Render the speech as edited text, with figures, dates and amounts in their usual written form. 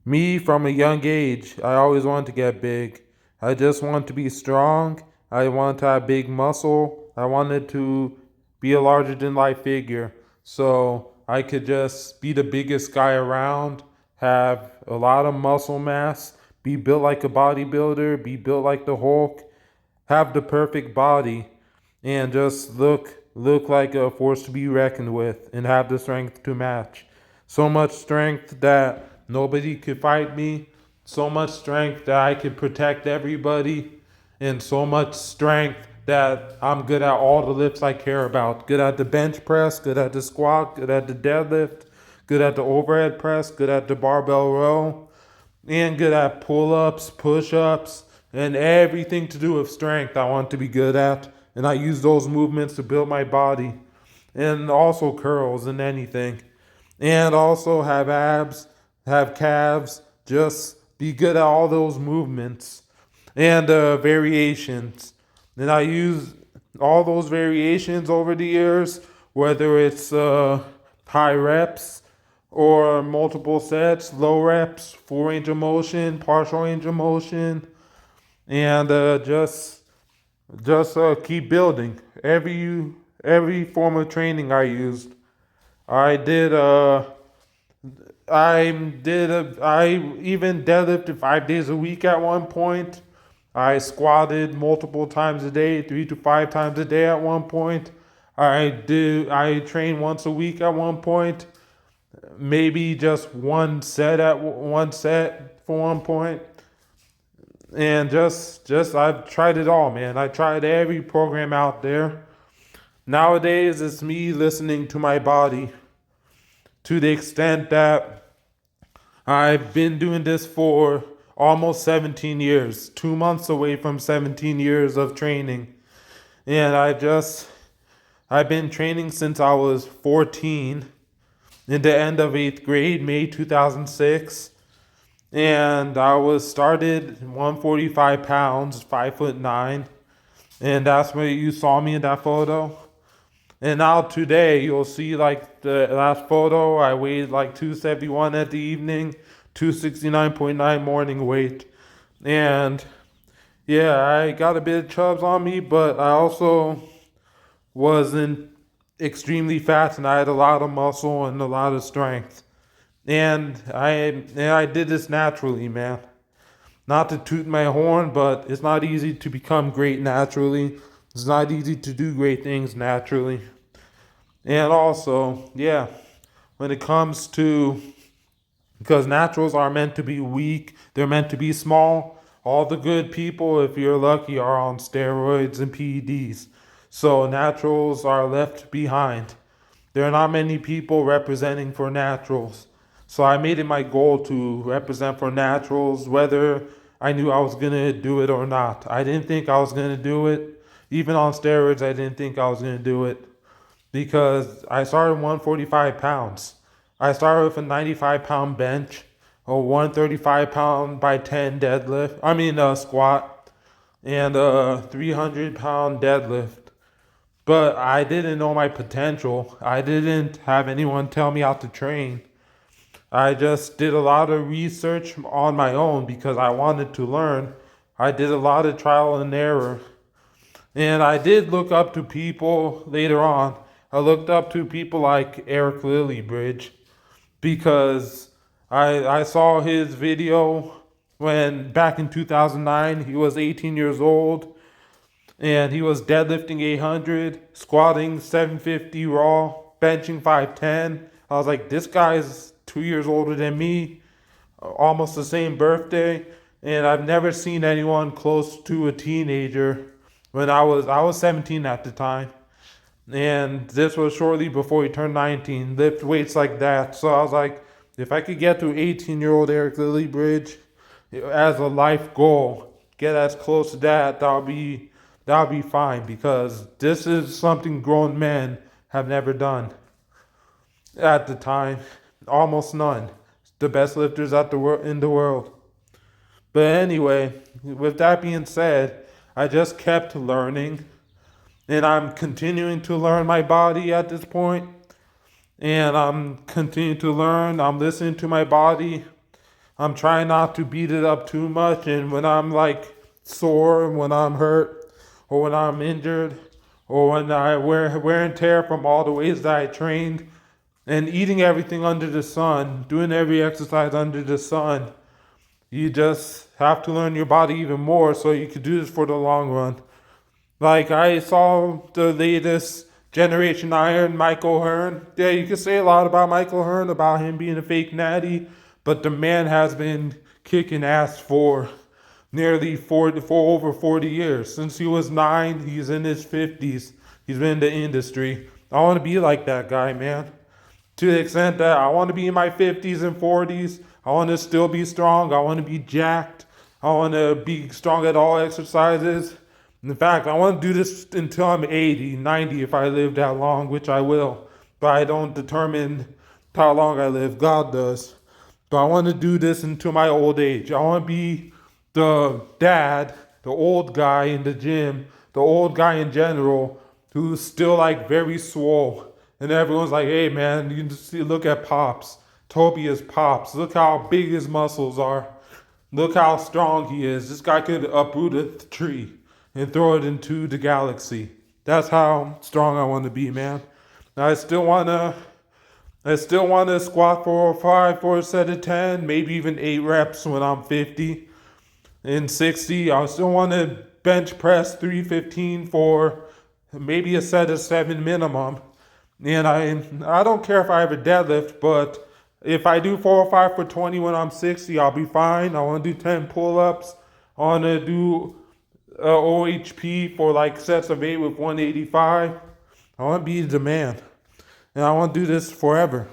Me, from a young age, I always wanted to get big. I just wanted to be strong. I wanted to have big muscle. I wanted to be a larger than life figure. So I could just be the biggest guy around, have a lot of muscle mass, be built like a bodybuilder, be built like the Hulk, have the perfect body, and just look like a force to be reckoned with and have the strength to match. So much strength that nobody could fight me, so much strength that I could protect everybody, and so much strength that I'm good at all the lifts I care about. Good at the bench press, good at the squat, good at the deadlift, good at the overhead press, good at the barbell row, and good at pull ups, push ups, and everything to do with strength I want to be good at. And I use those movements to build my body, and also curls and anything. And also have abs, have calves, just be good at all those movements and variations. And I use all those variations over the years, whether it's high reps or multiple sets, low reps, full range of motion, partial range of motion, and just keep building. Every form of training I used, I did. I even deadlifted 5 days a week at one point. I squatted multiple times a day, 3 to 5 times a day at one point. I trained once a week at one point, maybe just one set for one point. And just I've tried it all, man. I tried every program out there. Nowadays it's me listening to my body to the extent that I've been doing this for almost 17 years, 2 months away from 17 years of training. And I've been training since I was 14, in the end of 8th grade, May 2006. And I was started 145 pounds, 5'9", and that's where you saw me in that photo. And now today, you'll see like the last photo, I weighed like 271 at the evening, 269.9 morning weight. And yeah, I got a bit of chubs on me, but I also wasn't extremely fat and I had a lot of muscle and a lot of strength. And I did this naturally, man. Not to toot my horn, but it's not easy to become great naturally. It's not easy to do great things naturally. And also, yeah, when it comes to, because naturals are meant to be weak, they're meant to be small. All the good people, if you're lucky, are on steroids and PEDs. So naturals are left behind. There are not many people representing for naturals. So I made it my goal to represent for naturals, whether I knew I was going to do it or not. I didn't think I was going to do it. Even on steroids, I didn't think I was going to do it because I started 145 pounds. I started with a 95-pound bench, a 135-pound by 10 deadlift, squat, and a 300-pound deadlift. But I didn't know my potential. I didn't have anyone tell me how to train. I just did a lot of research on my own because I wanted to learn. I did a lot of trial and error. And I did look up to people later on. I looked up to people like Eric Lillybridge because I saw his video when back in 2009 he was 18 years old and he was deadlifting 800, squatting 750 raw, benching 510. I was like, this guy's 2 years older than me, almost the same birthday, and I've never seen anyone close to a teenager. When I was 17 at the time, and this was shortly before he turned 19. Lift weights like that, so I was like, if I could get to 18-year-old Eric Lillybridge as a life goal, get as close to that, that'll be fine because this is something grown men have never done at the time. Almost none. The best lifters in the world. But anyway, with that being said, I just kept learning, and I'm continuing to learn my body at this point. And I'm continuing to learn. I'm listening to my body. I'm trying not to beat it up too much. And when I'm like sore, when I'm hurt, or when I'm injured, or when I wear and tear from all the ways that I trained, and eating everything under the sun, doing every exercise under the sun, you just have to learn your body even more so you can do this for the long run. Like I saw the latest Generation Iron, Michael Hearn. Yeah, you can say a lot about Michael Hearn, about him being a fake natty, but the man has been kicking ass for nearly 40, for over 40 years. Since he was 9, he's in his 50s. He's been in the industry. I want to be like that guy, man. To the extent that I want to be in my 50s and 40s. I want to still be strong. I want to be jacked. I want to be strong at all exercises. In fact, I want to do this until I'm 80, 90 if I live that long, which I will. But I don't determine how long I live. God does. But I want to do this until my old age. I want to be the dad, the old guy in the gym, the old guy in general, who's still like very swole. And everyone's like, hey man, you can just see, look at Pops. Tobias Pops. Look how big his muscles are. Look how strong he is. This guy could uproot a tree and throw it into the galaxy. That's how strong I want to be, man. I still wanna squat 405 for a set of 10, maybe even 8 reps when I'm 50 and 60. I still want to bench press 315 for maybe a set of 7 minimum. And I don't care if I have a deadlift, but if I do 405 for 20 when I'm 60, I'll be fine. I want to do 10 pull-ups. I want to do OHP for like sets of 8 with 185. I want to be the man. And I want to do this forever.